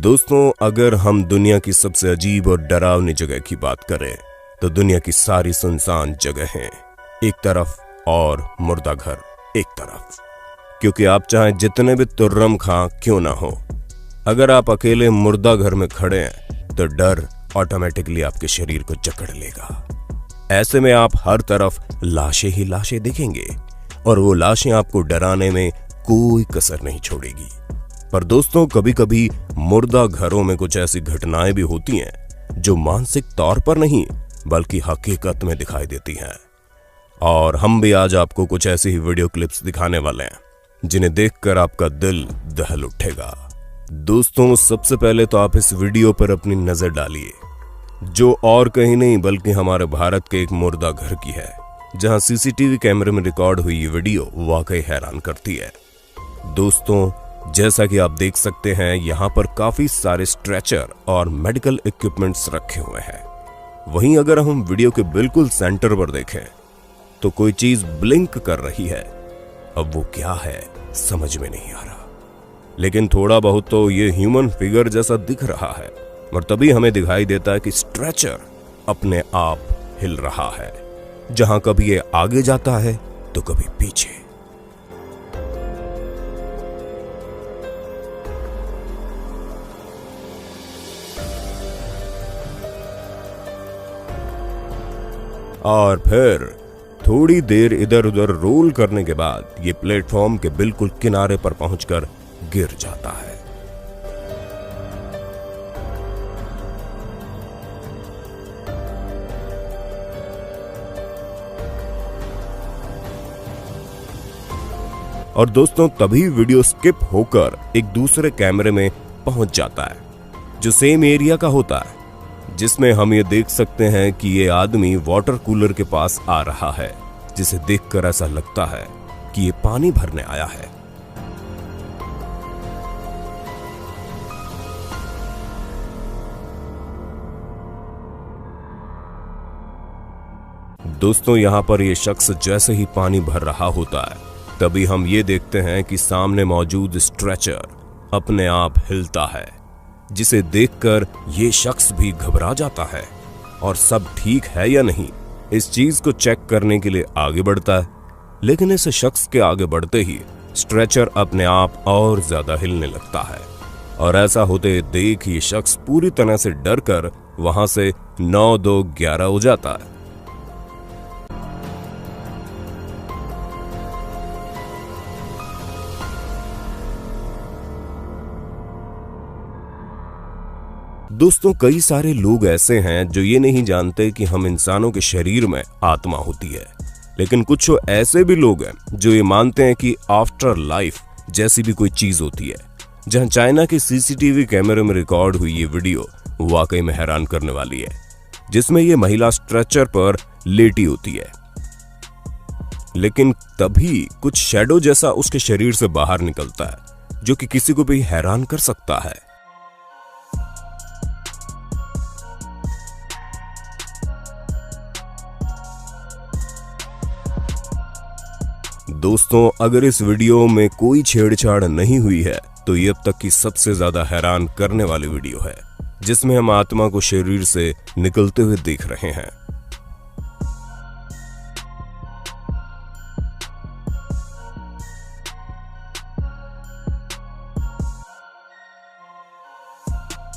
दोस्तों, अगर हम दुनिया की सबसे अजीब और डरावनी जगह की बात करें तो दुनिया की सारी सुनसान जगहें एक तरफ और मुर्दा घर एक तरफ। क्योंकि आप चाहे जितने भी तुर्रम खां क्यों ना हो, अगर आप अकेले मुर्दा घर में खड़े हैं तो डर ऑटोमेटिकली आपके शरीर को जकड़ लेगा। ऐसे में आप हर तरफ लाशें ही लाशें देखेंगे और वो लाशें आपको डराने में कोई कसर नहीं छोड़ेगी। पर दोस्तों, कभी कभी मुर्दा घरों में कुछ ऐसी घटनाएं भी होती हैं जो मानसिक तौर पर नहीं बल्कि हकीकत में दिखाई देती हैं। और हम भी आज आपको कुछ ऐसी ही वीडियो क्लिप्स दिखाने वाले हैं जिन्हें देखकर आपका दिल दहल उठेगा। दोस्तों, सबसे पहले तो आप इस वीडियो पर अपनी नजर डालिए, जो और कहीं नहीं बल्कि हमारे भारत के एक मुर्दा घर की है, जहां सीसीटीवी कैमरे में रिकॉर्ड हुई ये वीडियो वाकई हैरान करती है। दोस्तों, जैसा कि आप देख सकते हैं, यहाँ पर काफी सारे स्ट्रेचर और मेडिकल इक्विपमेंट्स रखे हुए हैं। वहीं अगर हम वीडियो के बिल्कुल सेंटर पर देखें तो कोई चीज ब्लिंक कर रही है। अब वो क्या है समझ में नहीं आ रहा, लेकिन थोड़ा बहुत तो ये ह्यूमन फिगर जैसा दिख रहा है। और तभी हमें दिखाई देता है कि स्ट्रेचर अपने आप हिल रहा है, जहां कभी ये आगे जाता है तो कभी पीछे। और फिर थोड़ी देर इधर उधर रोल करने के बाद ये प्लेटफॉर्म के बिल्कुल किनारे पर पहुंचकर गिर जाता है। और दोस्तों, तभी वीडियो स्किप होकर एक दूसरे कैमरे में पहुंच जाता है जो सेम एरिया का होता है, जिसमें हम ये देख सकते हैं कि ये आदमी वाटर कूलर के पास आ रहा है, जिसे देखकर ऐसा लगता है कि ये पानी भरने आया है। दोस्तों, यहां पर ये शख्स जैसे ही पानी भर रहा होता है, तभी हम ये देखते हैं कि सामने मौजूद स्ट्रेचर अपने आप हिलता है, जिसे देखकर ये शख्स भी घबरा जाता है और सब ठीक है या नहीं इस चीज को चेक करने के लिए आगे बढ़ता है। लेकिन इस शख्स के आगे बढ़ते ही स्ट्रेचर अपने आप और ज्यादा हिलने लगता है और ऐसा होते देख ये शख्स पूरी तरह से डर कर वहां से 9-2-11 हो जाता है। दोस्तों, कई सारे लोग ऐसे हैं जो ये नहीं जानते कि हम इंसानों के शरीर में आत्मा होती है, लेकिन कुछ ऐसे भी लोग हैं जो ये मानते हैं कि आफ्टर लाइफ जैसी भी कोई चीज होती है। जहां चाइना के सीसीटीवी कैमरे में रिकॉर्ड हुई ये वीडियो वाकई में हैरान करने वाली है, जिसमें ये महिला स्ट्रेचर पर लेटी होती है, लेकिन तभी कुछ शैडो जैसा उसके शरीर से बाहर निकलता है, जो कि किसी को भी हैरान कर सकता है। दोस्तों, अगर इस वीडियो में कोई छेड़छाड़ नहीं हुई है तो ये अब तक की सबसे ज्यादा हैरान करने वाली वीडियो है, जिसमें हम आत्मा को शरीर से निकलते हुए देख रहे हैं।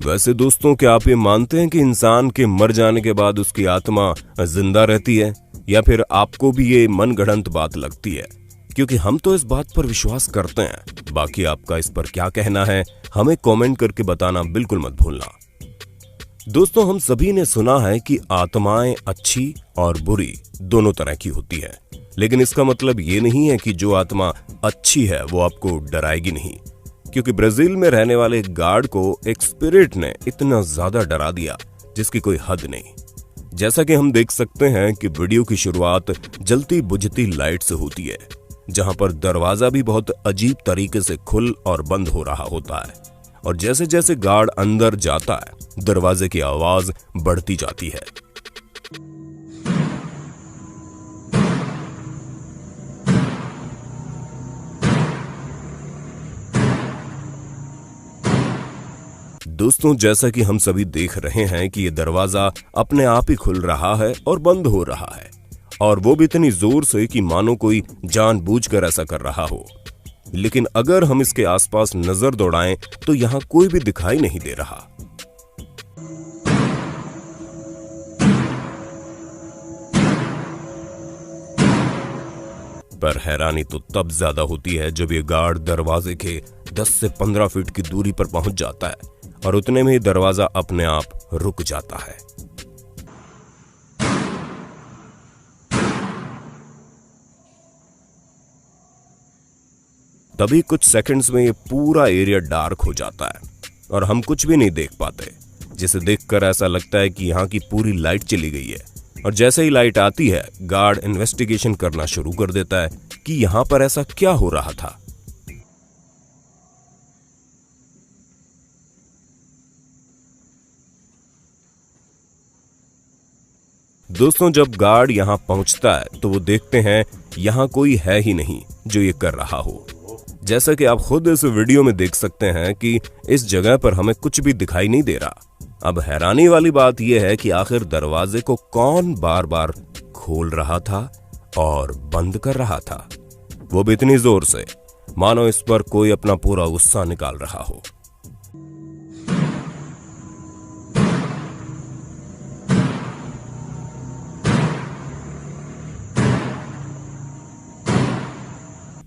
वैसे दोस्तों, क्या आप ये मानते हैं कि इंसान के मर जाने के बाद उसकी आत्मा जिंदा रहती है, या फिर आपको भी ये मनगढ़ंत बात लगती है? क्योंकि हम तो इस बात पर विश्वास करते हैं। बाकी आपका इस पर क्या कहना है, हमें कमेंट करके बताना बिल्कुल मत भूलना। दोस्तों, हम सभी ने सुना है कि आत्माएं अच्छी और बुरी दोनों तरह की होती है, लेकिन इसका मतलब ये नहीं है कि जो आत्मा अच्छी है वो आपको डराएगी नहीं। क्योंकि ब्राजील में रहने वाले एक गार्ड को एक स्पिरिट ने इतना ज्यादा डरा दिया जिसकी कोई हद नहीं। जैसा कि हम देख सकते हैं कि वीडियो की शुरुआत जलती बुझती लाइट से होती है, जहां पर दरवाजा भी बहुत अजीब तरीके से खुल और बंद हो रहा होता है, और जैसे जैसे गार्ड अंदर जाता है दरवाजे की आवाज बढ़ती जाती है। दोस्तों, जैसा कि हम सभी देख रहे हैं कि ये दरवाजा अपने आप ही खुल रहा है और बंद हो रहा है, और वो भी इतनी जोर से कि मानो कोई जानबूझकर ऐसा कर रहा हो। लेकिन अगर हम इसके आसपास नजर दौड़ाएं तो यहां कोई भी दिखाई नहीं दे रहा। पर हैरानी तो तब ज्यादा होती है जब ये गार्ड दरवाजे के 10 से 15 फीट की दूरी पर पहुंच जाता है और उतने में ही दरवाजा अपने आप रुक जाता है। तभी कुछ सेकंड्स में ये पूरा एरिया डार्क हो जाता है और हम कुछ भी नहीं देख पाते, जिसे देखकर ऐसा लगता है कि यहाँ की पूरी लाइट चली गई है। और जैसे ही लाइट आती है, गार्ड इन्वेस्टिगेशन करना शुरू कर देता है कि यहाँ पर ऐसा क्या हो रहा था। दोस्तों, जब गार्ड यहां पहुंचता है तो वो देखते हैं यहां कोई है ही नहीं जो ये कर रहा हो। जैसा कि आप खुद इस वीडियो में देख सकते हैं कि इस जगह पर हमें कुछ भी दिखाई नहीं दे रहा। अब हैरानी वाली बात यह है कि आखिर दरवाजे को कौन बार बार खोल रहा था और बंद कर रहा था, वो भी इतनी जोर से मानो इस पर कोई अपना पूरा गुस्सा निकाल रहा हो।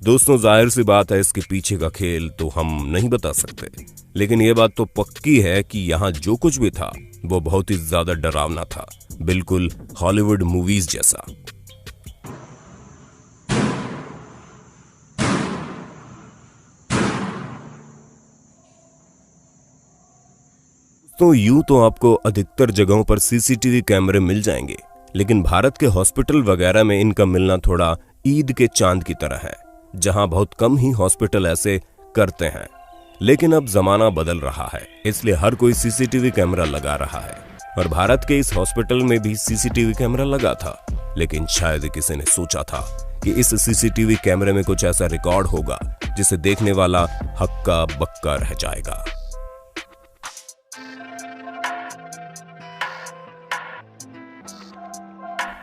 दोस्तों, जाहिर सी बात है इसके पीछे का खेल तो हम नहीं बता सकते, लेकिन यह बात तो पक्की है कि यहाँ जो कुछ भी था वो बहुत ही ज्यादा डरावना था, बिल्कुल हॉलीवुड मूवीज जैसा। तो यूं तो आपको अधिकतर जगहों पर सीसीटीवी कैमरे मिल जाएंगे, लेकिन भारत के हॉस्पिटल वगैरह में इनका मिलना थोड़ा ईद के चांद की तरह है, जहां बहुत कम ही हॉस्पिटल ऐसे करते हैं। लेकिन अब जमाना बदल रहा है, इसलिए हर कोई सीसीटीवी कैमरा लगा रहा है, और भारत के इस हॉस्पिटल में भी सीसीटीवी कैमरा लगा था। लेकिन शायद किसी ने सोचा था कि इस सीसीटीवी कैमरे में कुछ ऐसा रिकॉर्ड होगा जिसे देखने वाला हक्का बक्का रह जाएगा।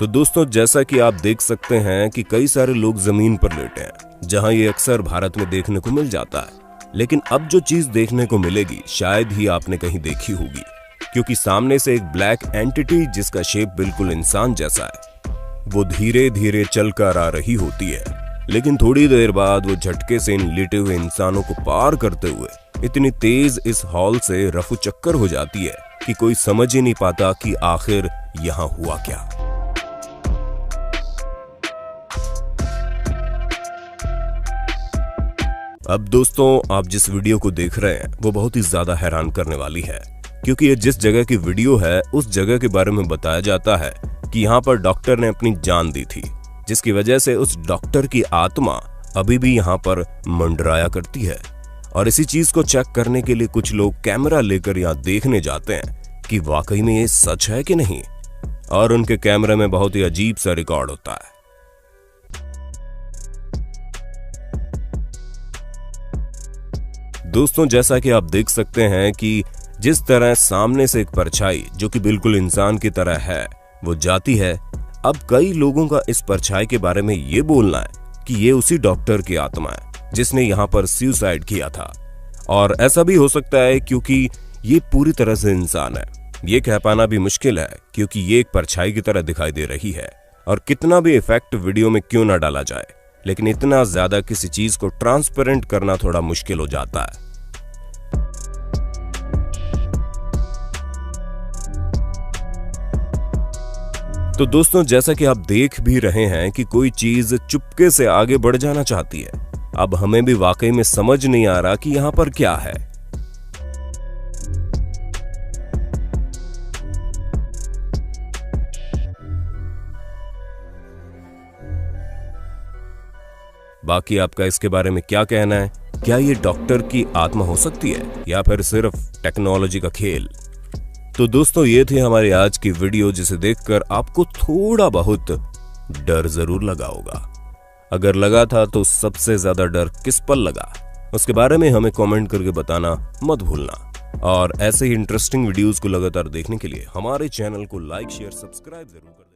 तो दोस्तों, जैसा कि आप देख सकते हैं कि कई सारे लोग जमीन पर लेटे हैं, जहां ये अक्सर भारत में देखने को मिल जाता है। लेकिन अब जो चीज देखने को मिलेगी शायद ही आपने कहीं देखी होगी, क्योंकि सामने से एक ब्लैक एंटिटी जिसका शेप बिल्कुल इंसान जैसा है, वो धीरे धीरे चलकर आ रही होती है। लेकिन थोड़ी देर बाद वो झटके से इन लेटे हुए इंसानों को पार करते हुए इतनी तेज इस हॉल से रफू चक्कर हो जाती है कि कोई समझ ही नहीं पाता कि आखिर यहां हुआ क्या। अब दोस्तों, आप जिस वीडियो को देख रहे हैं वो बहुत ही ज्यादा हैरान करने वाली है, क्योंकि ये जिस जगह की वीडियो है उस जगह के बारे में बताया जाता है कि यहाँ पर डॉक्टर ने अपनी जान दी थी, जिसकी वजह से उस डॉक्टर की आत्मा अभी भी यहाँ पर मंडराया करती है। और इसी चीज को चेक करने के लिए कुछ लोग कैमरा लेकर यहाँ देखने जाते हैं कि वाकई में ये सच है कि नहीं, और उनके कैमरे में बहुत ही अजीब सा रिकॉर्ड होता है। दोस्तों, जैसा कि आप देख सकते हैं कि जिस तरह सामने से एक परछाई जो कि बिल्कुल इंसान की तरह है वो जाती है, अब कई लोगों का इस परछाई के बारे में ये बोलना है कि ये उसी डॉक्टर की आत्मा है जिसने यहाँ पर सुसाइड किया था। और ऐसा भी हो सकता है क्योंकि ये पूरी तरह से इंसान है। ये कह पाना भी मुश्किल है क्योंकि ये एक परछाई की तरह दिखाई दे रही है, और कितना भी इफेक्ट वीडियो में क्यों ना डाला जाए, लेकिन इतना ज्यादा किसी चीज को ट्रांसपेरेंट करना थोड़ा मुश्किल हो जाता है। तो दोस्तों, जैसा कि आप देख भी रहे हैं कि कोई चीज चुपके से आगे बढ़ जाना चाहती है। अब हमें भी वाकई में समझ नहीं आ रहा कि यहां पर क्या है। बाकी आपका इसके बारे में क्या कहना है? क्या ये डॉक्टर की आत्मा हो सकती है या फिर सिर्फ टेक्नोलॉजी का खेल? तो दोस्तों, ये थी हमारी आज की वीडियो, जिसे देखकर आपको थोड़ा बहुत डर जरूर लगा होगा। अगर लगा था तो सबसे ज्यादा डर किस पर लगा, उसके बारे में हमें कमेंट करके बताना मत भूलना। और ऐसे ही इंटरेस्टिंग वीडियोस को लगातार देखने के लिए हमारे चैनल को लाइक शेयर सब्सक्राइब जरूर करें।